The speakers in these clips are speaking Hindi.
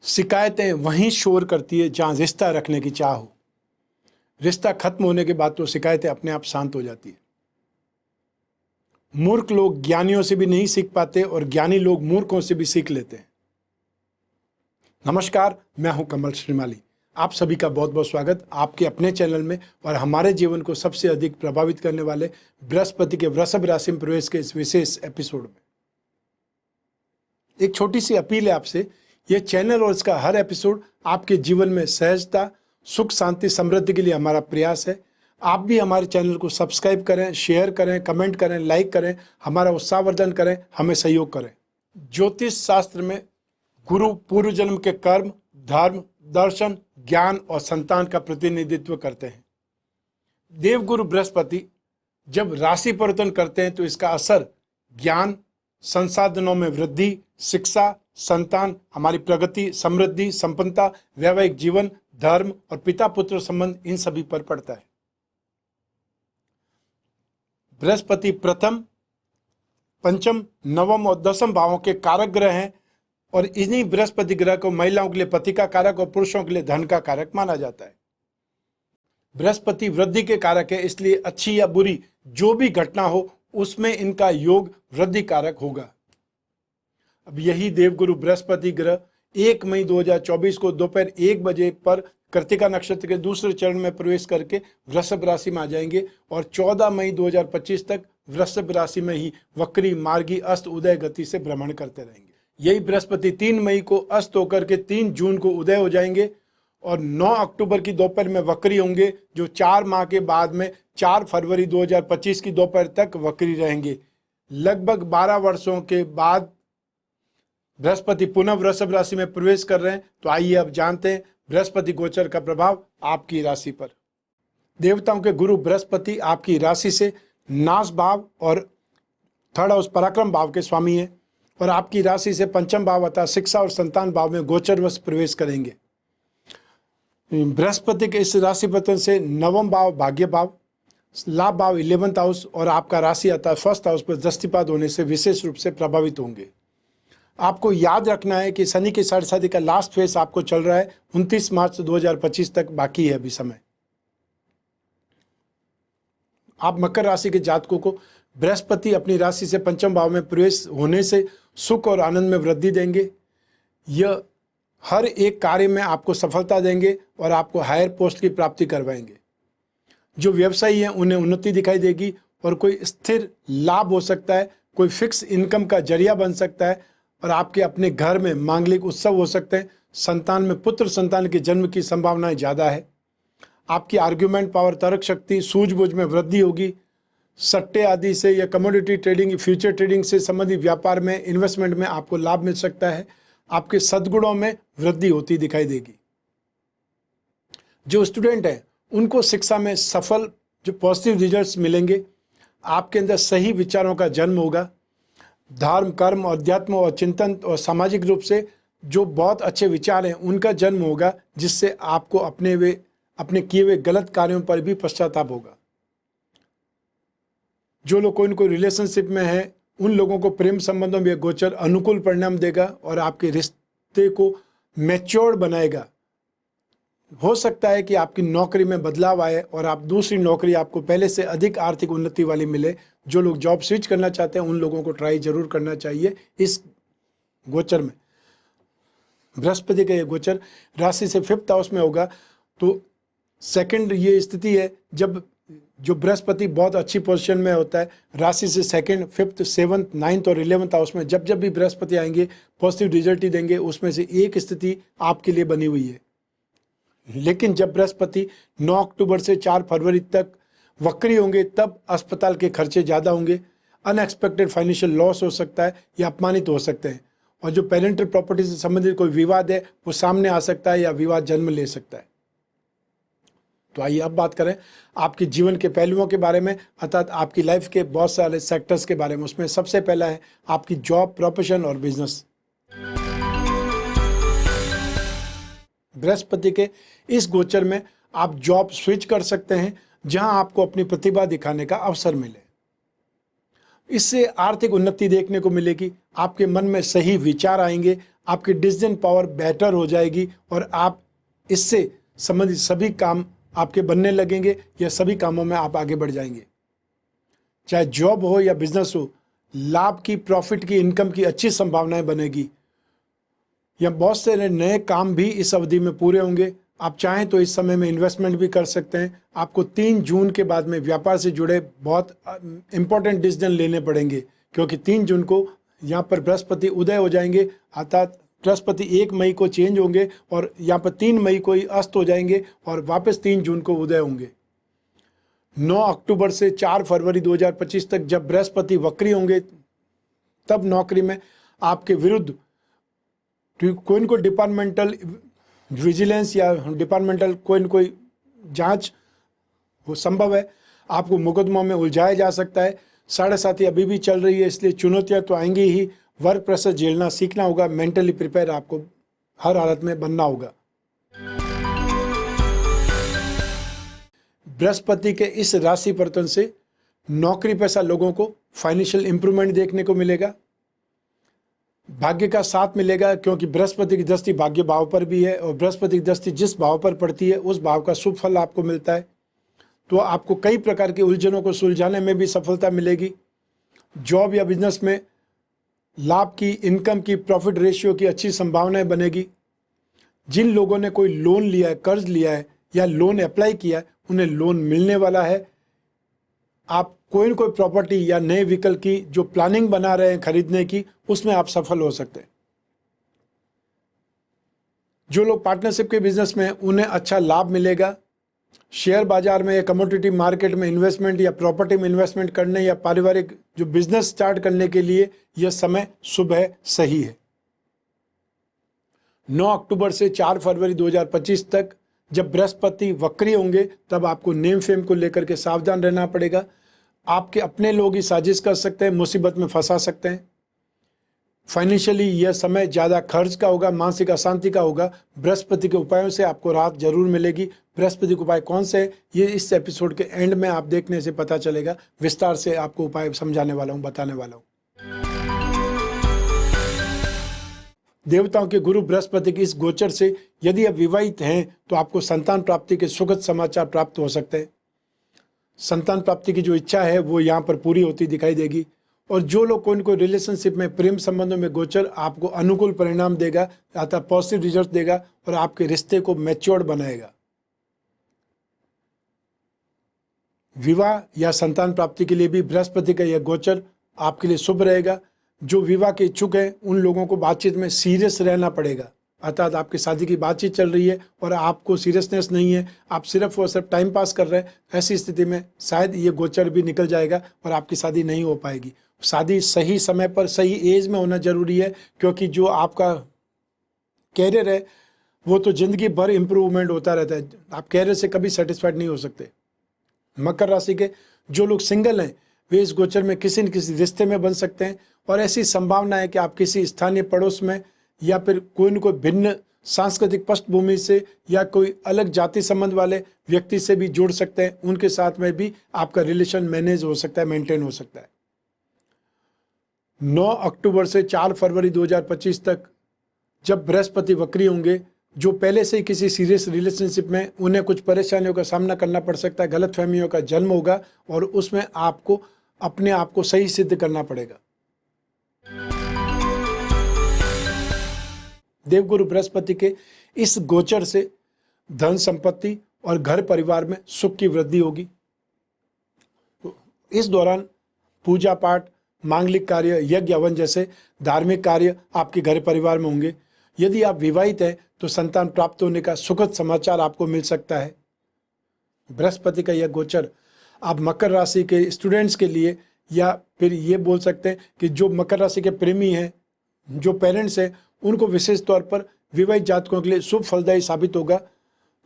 शिकायतें वहीं शोर करती है जहाँ रिश्ता रखने की चाह हो। रिश्ता खत्म होने के बाद तो शिकायतें अपने आप शांत हो जाती है। मूर्ख लोग ज्ञानियों से भी नहीं सीख पाते और ज्ञानी लोग मूर्खों से भी सीख लेते हैं। नमस्कार, मैं हूं कमल श्रीमाली। आप सभी का बहुत बहुत स्वागत आपके अपने चैनल में और हमारे जीवन को सबसे अधिक प्रभावित करने वाले बृहस्पति के वृषभ राशि में प्रवेश के इस विशेष एपिसोड में। एक छोटी सी अपील है आपसे, यह चैनल और इसका हर एपिसोड आपके जीवन में सहजता, सुख, शांति, समृद्धि के लिए हमारा प्रयास है। आप भी हमारे चैनल को सब्सक्राइब करें, शेयर करें, कमेंट करें, लाइक करें, हमारा उत्साहवर्धन करें, हमें सहयोग करें। ज्योतिष शास्त्र में गुरु पूर्व जन्म के कर्म, धर्म, दर्शन, ज्ञान और संतान का प्रतिनिधित्व करते हैं। देवगुरु बृहस्पति जब राशि परिवर्तन करते हैं तो इसका असर ज्ञान, संसाधनों में वृद्धि, शिक्षा, संतान, हमारी प्रगति, समृद्धि, संपन्नता, वैवाहिक जीवन, धर्म और पिता पुत्र संबंध, इन सभी पर पड़ता है। बृहस्पति प्रथम, पंचम, नवम और दसम भावों के कारक ग्रह हैं और इन्हीं बृहस्पति ग्रह को महिलाओं के लिए पति का कारक और पुरुषों के लिए धन का कारक माना जाता है। बृहस्पति वृद्धि के कारक है, इसलिए अच्छी या बुरी जो भी घटना हो उसमें इनका योग वृद्धि कारक होगा। अब यही देवगुरु बृहस्पति ग्रह 1 मई 2024 को दोपहर 1 बजे पर कृत्तिका नक्षत्र के दूसरे चरण में प्रवेश करके वृषभ राशि में आ जाएंगे और 14 मई 2025 तक वृषभ राशि में ही वक्री, मार्गी, अस्त, उदय गति से भ्रमण करते रहेंगे। यही बृहस्पति 3 मई को अस्त होकर के 3 जून को उदय हो जाएंगे और 9 अक्टूबर की दोपहर में वक्री होंगे, जो 4 माह के बाद में 4 फरवरी 2025 की दोपहर तक वक्री रहेंगे। लगभग 12 वर्षों के बाद बृहस्पति पुनः वृषभ राशि में प्रवेश कर रहे हैं। तो आइए अब जानते हैं बृहस्पति गोचर का प्रभाव आपकी राशि पर। देवताओं के गुरु बृहस्पति आपकी राशि से नाश भाव और थर्ड हाउस पराक्रम भाव के स्वामी हैं और आपकी राशि से पंचम भाव अर्थात शिक्षा और संतान भाव में गोचरवश प्रवेश करेंगे। बृहस्पति के इस राशि पतन से नवम भाव भाग्य भाव, लाभ भाव 11th हाउस और आपका राशि अर्थात फर्स्ट हाउस पर दृष्टिपात होने से विशेष रूप से प्रभावित होंगे। आपको याद रखना है कि शनि की साढ़े साथी का लास्ट फेज आपको चल रहा है, 29 मार्च 2025 तक बाकी है अभी समय। आप मकर राशि के जातकों को बृहस्पति अपनी राशि से पंचम भाव में प्रवेश होने से सुख और आनंद में वृद्धि देंगे। यह हर एक कार्य में आपको सफलता देंगे और आपको हायर पोस्ट की प्राप्ति करवाएंगे। जो व्यवसायी हैं उन्हें उन्नति दिखाई देगी और कोई स्थिर लाभ हो सकता है, कोई फिक्स इनकम का जरिया बन सकता है और आपके अपने घर में मांगलिक उत्सव हो सकते हैं। संतान में पुत्र संतान के जन्म की संभावनाएं ज़्यादा है। आपकी आर्ग्यूमेंट पावर, तर्क शक्ति, सूझबूझ में वृद्धि होगी। सट्टे आदि से या कमोडिटी ट्रेडिंग, फ्यूचर ट्रेडिंग से संबंधित व्यापार में, इन्वेस्टमेंट में आपको लाभ मिल सकता है। आपके सद्गुणों में वृद्धि होती दिखाई देगी। जो स्टूडेंट हैं उनको शिक्षा में सफल जो पॉजिटिव रिजल्ट्स मिलेंगे। आपके अंदर सही विचारों का जन्म होगा। धर्म, कर्म, अध्यात्म और चिंतन और सामाजिक रूप से जो बहुत अच्छे विचार हैं उनका जन्म होगा, जिससे आपको अपने किए हुए गलत कार्यों पर भी पश्चाताप होगा। जो लोग कोई न कोई रिलेशनशिप में है उन लोगों को प्रेम संबंधों में गोचर अनुकूल परिणाम देगा और आपके रिश्ते को मैच्योर बनाएगा। हो सकता है कि आपकी नौकरी में बदलाव आए और आप दूसरी नौकरी आपको पहले से अधिक आर्थिक उन्नति वाली मिले। जो लोग जॉब स्विच करना चाहते हैं उन लोगों को ट्राई जरूर करना चाहिए। इस गोचर में बृहस्पति का ये गोचर राशि से 5th हाउस में होगा। तो सेकंड ये स्थिति है जब जो बृहस्पति बहुत अच्छी पोजीशन में होता है, राशि से 2nd, 5th, 7th, 9th और 11th हाउस में जब जब भी बृहस्पति आएंगे पॉजिटिव रिजल्ट ही देंगे। उसमें से एक स्थिति आपके लिए बनी हुई है। लेकिन जब बृहस्पति 9 अक्टूबर से 4 फरवरी तक वक्री होंगे तब अस्पताल के खर्चे ज़्यादा होंगे। अनएक्सपेक्टेड फाइनेंशियल लॉस हो सकता है या अपमानित हो सकते हैं और जो पेरेंटल प्रॉपर्टी से संबंधित कोई विवाद है वो सामने आ सकता है या विवाद जन्म ले सकता है। तो आइए अब बात करें आपके जीवन के पहलुओं के बारे में, अर्थात आपकी लाइफ के बहुत सारे सेक्टर्स के बारे में। उसमें सबसे पहला है आपकी जॉब, प्रोफेशन और बिजनेस। बृहस्पति के इस गोचर में आप जॉब स्विच कर सकते हैं जहां आपको अपनी प्रतिभा दिखाने का अवसर मिले। इससे आर्थिक उन्नति देखने को मिलेगी, आपके मन में सही विचार आएंगे, आपकी डिसीजन पावर बेटर हो जाएगी और आप इससे संबंधित सभी काम आपके बनने लगेंगे या सभी कामों में आप आगे बढ़ जाएंगे। चाहे जॉब हो या बिजनेस हो, लाभ की, प्रॉफिट की, इनकम की अच्छी संभावनाएं बनेगी या बहुत से नए काम भी इस अवधि में पूरे होंगे। आप चाहें तो इस समय में इन्वेस्टमेंट भी कर सकते हैं। आपको 3 जून के बाद में व्यापार से जुड़े बहुत इंपॉर्टेंट डिसीजन लेने पड़ेंगे, क्योंकि 3 जून को यहाँ पर बृहस्पति उदय हो जाएंगे, अर्थात बृहस्पति 1 मई को चेंज होंगे और यहाँ पर 3 मई को ही अस्त हो जाएंगे और वापस 3 जून को उदय होंगे। 9 अक्टूबर से 4 फरवरी 2025 तक जब बृहस्पति वक्री होंगे, तब नौकरी में आपके विरुद्ध कोई न कोई डिपार्टमेंटल विजिलेंस या डिपार्टमेंटल कोई न कोई जांच वो संभव है। आपको मुकदमों में उलझाया जा सकता है। 7.5 अभी भी चल रही है, इसलिए चुनौतियां तो आएंगी ही। वर्क प्रेशर झेलना सीखना होगा, मेंटली प्रिपेयर आपको हर हालत में बनना होगा। बृहस्पति के इस राशि परिवर्तन से नौकरी पेशा लोगों को फाइनेंशियल इंप्रूवमेंट देखने को मिलेगा, भाग्य का साथ मिलेगा, क्योंकि बृहस्पति की दृष्टि भाग्य भाव पर भी है और बृहस्पति की दृष्टि जिस भाव पर पड़ती है उस भाव का शुभ फल आपको मिलता है। तो आपको कई प्रकार की उलझनों को सुलझाने में भी सफलता मिलेगी। जॉब या बिजनेस में लाभ की, इनकम की, प्रॉफिट रेशियो की अच्छी संभावनाएं बनेगी। जिन लोगों ने कोई लोन लिया है, कर्ज लिया है या लोन अप्लाई किया है, उन्हें लोन मिलने वाला है। आप कोई न कोई प्रॉपर्टी या नए व्हीकल की जो प्लानिंग बना रहे हैं खरीदने की, उसमें आप सफल हो सकते हैं। जो लोग पार्टनरशिप के बिजनेस में, उन्हें अच्छा लाभ मिलेगा। शेयर बाजार में या कमोडिटी मार्केट में इन्वेस्टमेंट या प्रॉपर्टी में इन्वेस्टमेंट करने या पारिवारिक जो बिजनेस स्टार्ट करने के लिए यह समय शुभ है, सही है। 9 अक्टूबर से 4 फरवरी 2025 तक जब बृहस्पति वक्री होंगे, तब आपको नेम फेम को लेकर के सावधान रहना पड़ेगा। आपके अपने लोग ही साजिश कर सकते हैं, मुसीबत में फंसा सकते हैं। फाइनेंशियली यह समय ज़्यादा खर्च का होगा, मानसिक अशांति का होगा। बृहस्पति के उपायों से आपको राहत जरूर मिलेगी। बृहस्पति के उपाय कौन से हैं, ये इस एपिसोड के एंड में आप देखने से पता चलेगा। विस्तार से आपको उपाय समझाने वाला हूँ, बताने वाला हूँ। देवताओं के गुरु बृहस्पति की इस गोचर से यदि आप विवाहित हैं तो आपको संतान प्राप्ति के सुखद समाचार प्राप्त हो सकते हैं। संतान प्राप्ति की जो इच्छा है वो यहाँ पर पूरी होती दिखाई देगी। और जो लोग कोई न कोई रिलेशनशिप में, प्रेम संबंधों में गोचर आपको अनुकूल परिणाम देगा, अर्थात पॉजिटिव रिजल्ट देगा और आपके रिश्ते को मैच्योर्ड बनाएगा। विवाह या संतान प्राप्ति के लिए भी बृहस्पति का यह गोचर आपके लिए शुभ रहेगा। जो विवाह के इच्छुक हैं उन लोगों को बातचीत में सीरियस रहना पड़ेगा, अर्थात आपकी शादी की बातचीत चल रही है और आपको सीरियसनेस नहीं है, आप सिर्फ और सिर्फ टाइम पास कर रहे हैं। ऐसी स्थिति में शायद ये गोचर भी निकल जाएगा और आपकी शादी नहीं हो पाएगी। शादी सही समय पर, सही एज में होना जरूरी है, क्योंकि जो आपका कैरियर है वो तो जिंदगी भर इम्प्रूवमेंट होता रहता है। आप कैरियर से कभी सेटिस्फाइड नहीं हो सकते। मकर राशि के जो लोग सिंगल हैं वे इस गोचर में किसी न किसी रिश्ते में बन सकते हैं और ऐसी संभावना है कि आप किसी स्थानीय पड़ोस में या फिर कोई न कोई भिन्न सांस्कृतिक पृष्ठभूमि से या कोई अलग जाति संबंध वाले व्यक्ति से भी जुड़ सकते हैं। उनके साथ में भी आपका रिलेशन मैनेज हो सकता है, मेंटेन हो सकता है। 9 अक्टूबर से 4 फरवरी 2025 तक जब बृहस्पति वक्री होंगे, जो पहले से ही किसी सीरियस रिलेशनशिप में, उन्हें कुछ परेशानियों का सामना करना पड़ सकता है, गलतफहमियों का जन्म होगा और उसमें आपको अपने आप को सही सिद्ध करना पड़ेगा। देवगुरु बृहस्पति के इस गोचर से धन संपत्ति और घर परिवार में सुख की वृद्धि होगी। इस दौरान पूजा पाठ, मांगलिक कार्य, यज्ञ हवन जैसे धार्मिक कार्य आपके घर परिवार में होंगे। यदि आप विवाहित हैं तो संतान प्राप्त होने का सुखद समाचार आपको मिल सकता है। बृहस्पति का यह गोचर आप मकर राशि के स्टूडेंट्स के लिए, या फिर ये बोल सकते हैं कि जो मकर राशि के प्रेमी हैं, जो पेरेंट्स हैं, उनको विशेष तौर पर विवाहित जातकों के लिए शुभ फलदायी साबित होगा।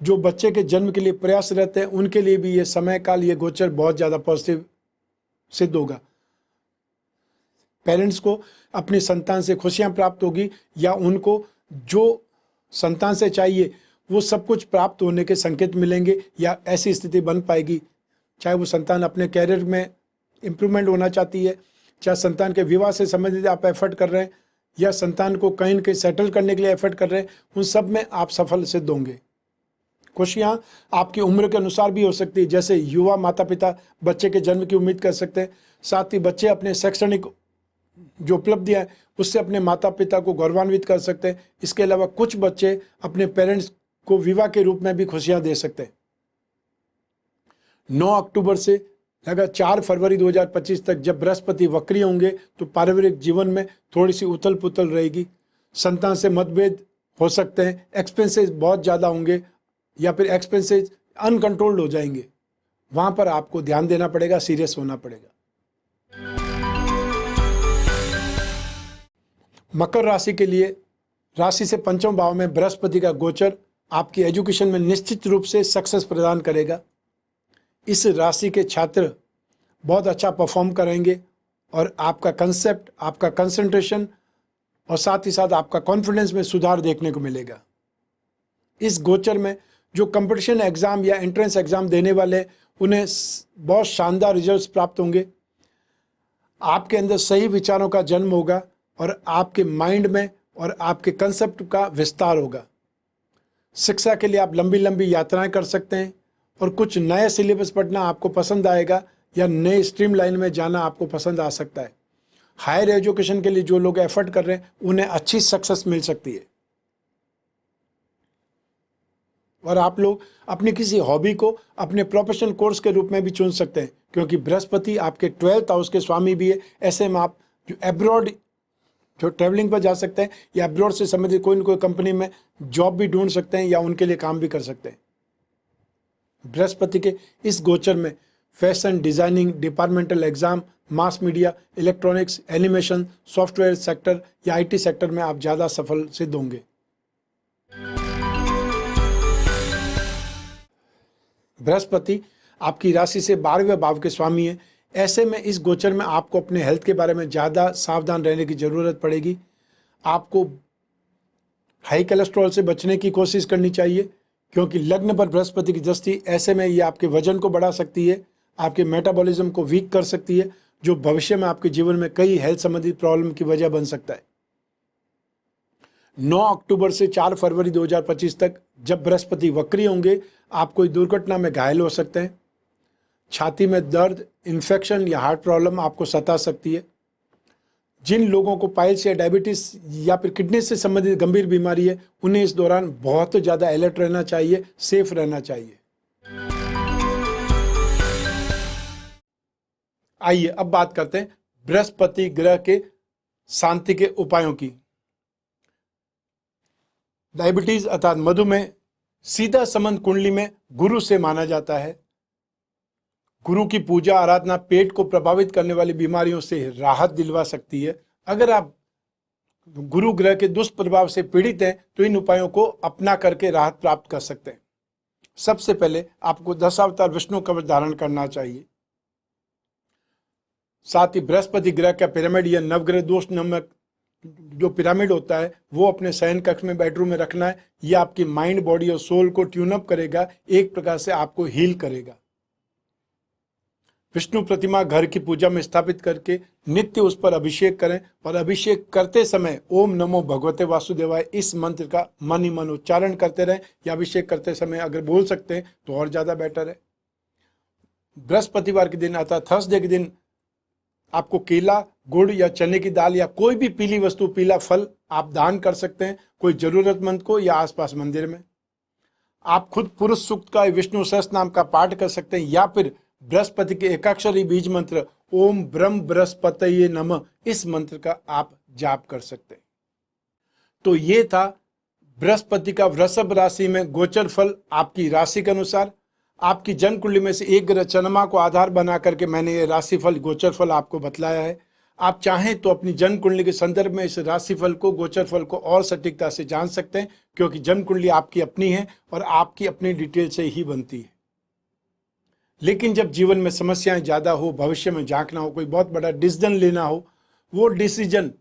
जो बच्चे के जन्म के लिए प्रयास रहते हैं उनके लिए भी ये समय काल, ये गोचर बहुत ज़्यादा पॉजिटिव सिद्ध होगा। पेरेंट्स को अपनी संतान से खुशियां प्राप्त होगी या उनको जो संतान से चाहिए वो सब कुछ प्राप्त होने के संकेत मिलेंगे या ऐसी स्थिति बन पाएगी। चाहे वो संतान अपने कैरियर में इम्प्रूवमेंट होना चाहती है, चाहे संतान के विवाह से संबंधित आप एफर्ट कर रहे हैं या संतान को कहीं न कहीं सेटल करने के लिए एफर्ट कर रहे हैं, उन सब में आप सफल सिद्ध होंगे। खुशियाँ आपकी उम्र के अनुसार भी हो सकती है, जैसे युवा माता पिता बच्चे के जन्म की उम्मीद कर सकते हैं। साथ ही बच्चे अपने शैक्षणिक जो उपलब्धियाँ हैं उससे अपने माता पिता को गौरवान्वित कर सकते हैं। इसके अलावा कुछ बच्चे अपने पेरेंट्स को विवाह के रूप में भी खुशियाँ दे सकते हैं। 9 अक्टूबर से लगा 4 फरवरी 2025 तक जब बृहस्पति वक्री होंगे तो पारिवारिक जीवन में थोड़ी सी उथल पुथल रहेगी। संतान से मतभेद हो सकते हैं, एक्सपेंसेस बहुत ज़्यादा होंगे या फिर एक्सपेंसेस अनकंट्रोल्ड हो जाएंगे। वहाँ पर आपको ध्यान देना पड़ेगा, सीरियस होना पड़ेगा। मकर राशि के लिए राशि से पंचम भाव में बृहस्पति का गोचर आपकी एजुकेशन में निश्चित रूप से सक्सेस प्रदान करेगा। इस राशि के छात्र बहुत अच्छा परफॉर्म करेंगे और आपका कंसेप्ट, आपका कंसंट्रेशन और साथ ही साथ आपका कॉन्फिडेंस में सुधार देखने को मिलेगा। इस गोचर में जो कंपटीशन एग्ज़ाम या एंट्रेंस एग्ज़ाम देने वाले उन्हें बहुत शानदार रिजल्ट्स प्राप्त होंगे। आपके अंदर सही विचारों का जन्म होगा और आपके माइंड में और आपके कंसेप्ट का विस्तार होगा। शिक्षा के लिए आप लंबी लंबी यात्राएं कर सकते हैं और कुछ नए सिलेबस पढ़ना आपको पसंद आएगा या नए स्ट्रीम लाइन में जाना आपको पसंद आ सकता है। हायर एजुकेशन के लिए जो लोग एफर्ट कर रहे हैं उन्हें अच्छी सक्सेस मिल सकती है और आप लोग अपनी किसी हॉबी को अपने प्रोफेशनल कोर्स के रूप में भी चुन सकते हैं, क्योंकि बृहस्पति आपके 12th हाउस के स्वामी भी है। ऐसे में आप जो एब्रॉड जो ट्रैवलिंग पर जा सकते हैं या एब्रॉड से संबंधित कोई न कोई कंपनी में जॉब भी ढूंढ सकते हैं या उनके लिए काम भी कर सकते हैं। बृहस्पति के इस गोचर में fashion, designing, departmental exam, mass media, electronics, animation, software sector या आईटी सेक्टर में आप ज़्यादा सफल सिद्ध होंगे। बृहस्पति आपकी राशि से 12वें भाव के स्वामी है। ऐसे में इस गोचर में आपको अपने हेल्थ के बारे में ज़्यादा सावधान रहने की ज़रूरत पड़ेगी। आपको हाई कोलेस्ट्रॉल से बचने की कोशिश करनी चाहिए, क्योंकि लग्न पर बृहस्पति की दृष्टि ऐसे में ये आपके वजन को बढ़ा सकती है, आपके मेटाबॉलिज्म को वीक कर सकती है, जो भविष्य में आपके जीवन में कई हेल्थ संबंधी प्रॉब्लम की वजह बन सकता है। 9 अक्टूबर से 4 फरवरी 2025 तक जब बृहस्पति वक्री होंगे आप कोई दुर्घटना में घायल हो सकते हैं। छाती में दर्द, इन्फेक्शन या हार्ट प्रॉब्लम आपको सता सकती है। जिन लोगों को पाइल्स या डायबिटीज या फिर किडनी से संबंधित गंभीर बीमारी है उन्हें इस दौरान बहुत ज़्यादा अलर्ट रहना चाहिए, सेफ रहना चाहिए। आइए अब बात करते हैं बृहस्पति ग्रह के शांति के उपायों की। डायबिटीज अर्थात मधुमेह सीधा संबंध कुंडली में गुरु से माना जाता है। गुरु की पूजा आराधना पेट को प्रभावित करने वाली बीमारियों से राहत दिलवा सकती है। अगर आप गुरु ग्रह के दुष्प्रभाव से पीड़ित हैं तो इन उपायों को अपना करके राहत प्राप्त कर सकते हैं। सबसे पहले आपको 10 अवतार विष्णु कवच धारण करना चाहिए। साथ ही बृहस्पति ग्रह का पिरामिड या नवग्रह दोष नामक जो पिरामिड होता है वो अपने शयन कक्ष में, बेडरूम में रखना है। यह आपकी माइंड, बॉडी और सोल को ट्यून अप करेगा, एक प्रकार से आपको हील करेगा। विष्णु प्रतिमा घर की पूजा में स्थापित करके नित्य उस पर अभिषेक करें और अभिषेक करते समय ओम नमो भगवते वासुदेवाय इस मंत्र का मन ही मन उच्चारण करते रहें, या अभिषेक करते समय अगर बोल सकते हैं तो और ज़्यादा बेटर है। बृहस्पतिवार के दिन अर्थात थर्सडे के दिन आपको केला, गुड़ या चने की दाल या कोई भी पीली वस्तु, पीला फल आप दान कर सकते हैं कोई जरूरतमंद को या आसपास मंदिर में। आप खुद पुरुष सूक्त का विष्णु सहस्त्र नाम का पाठ कर सकते हैं या फिर बृहस्पति के एकाक्षरी बीज मंत्र ओम ब्रह्म बृहस्पतये नमः इस मंत्र का आप जाप कर सकते हैं। तो ये था बृहस्पति का वृषभ राशि में गोचर फल आपकी राशि के अनुसार। आपकी जन्म कुंडली में से एक ग्रह चंद्रमा को आधार बना करके मैंने ये राशिफल, गोचर फल आपको बतलाया है। आप चाहें तो अपनी जन्म कुंडली के संदर्भ में इस राशिफल को, गोचर फल को और सटीकता से जान सकते हैं, क्योंकि जन्म कुंडली आपकी अपनी है और आपकी अपनी डिटेल से ही बनती है। लेकिन जब जीवन में समस्याएं ज़्यादा हो, भविष्य में झांकना हो, कोई बहुत बड़ा डिसीजन लेना हो, वो डिसीजन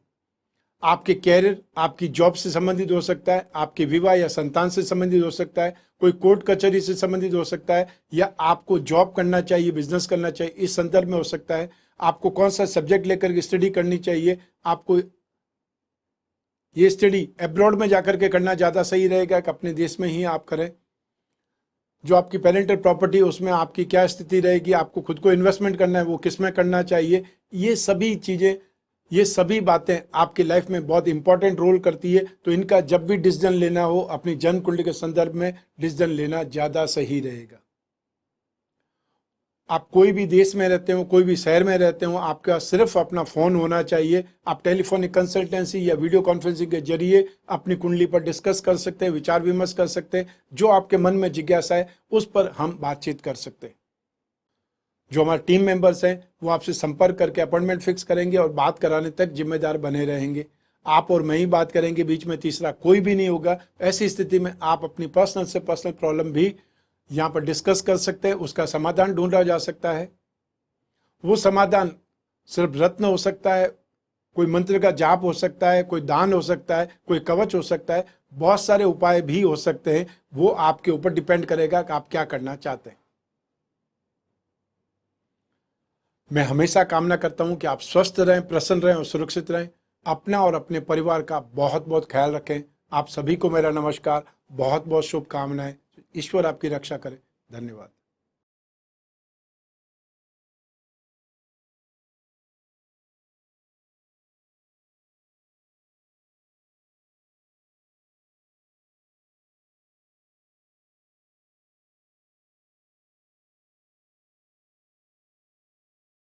आपके कैरियर, आपकी जॉब से संबंधित हो सकता है, आपके विवाह या संतान से संबंधित हो सकता है, कोई कोर्ट कचहरी से संबंधित हो सकता है, या आपको जॉब करना चाहिए, बिजनेस करना चाहिए, इस संदर्भ में हो सकता है। आपको कौन सा सब्जेक्ट लेकर के स्टडी करनी चाहिए, आपको ये स्टडी अब्रॉड में जाकर के करना ज़्यादा सही रहेगा कि अपने देश में ही आप करें। जो आपकी पेरेंटल प्रॉपर्टी उसमें आपकी क्या स्थिति रहेगी, आपको खुद को इन्वेस्टमेंट करना है वो किस में करना चाहिए, ये सभी चीज़ें, ये सभी बातें आपकी लाइफ में बहुत इंपॉर्टेंट रोल करती है। तो इनका जब भी डिसीजन लेना हो अपनी जन्म कुंडली के संदर्भ में डिसीजन लेना ज़्यादा सही रहेगा। आप कोई भी देश में रहते हो, कोई भी शहर में रहते हो, आपका सिर्फ अपना फ़ोन होना चाहिए। आप टेलीफोनिक कंसल्टेंसी या वीडियो कॉन्फ्रेंसिंग के जरिए अपनी कुंडली पर डिस्कस कर सकते हैं, विचार विमर्श कर सकते हैं, जो आपके मन में जिज्ञासा है उस पर हम बातचीत कर सकते हैं। जो हमारे टीम मेंबर्स हैं वो आपसे संपर्क करके अपॉइंटमेंट फिक्स करेंगे और बात कराने तक जिम्मेदार बने रहेंगे। आप और मैं ही बात करेंगे, बीच में तीसरा कोई भी नहीं होगा। ऐसी स्थिति में आप अपनी पर्सनल से पर्सनल प्रॉब्लम भी यहाँ पर डिस्कस कर सकते हैं, उसका समाधान ढूंढा जा सकता है। वो समाधान सिर्फ रत्न हो सकता है, कोई मंत्र का जाप हो सकता है, कोई दान हो सकता है, कोई कवच हो सकता है, बहुत सारे उपाय भी हो सकते हैं। वो आपके ऊपर डिपेंड करेगा कि आप क्या करना चाहते हैं। मैं हमेशा कामना करता हूं कि आप स्वस्थ रहें, प्रसन्न रहें और सुरक्षित रहें। अपना और अपने परिवार का बहुत बहुत ख्याल रखें। आप सभी को मेरा नमस्कार, बहुत बहुत शुभकामनाएं। ईश्वर आपकी रक्षा करे। धन्यवाद।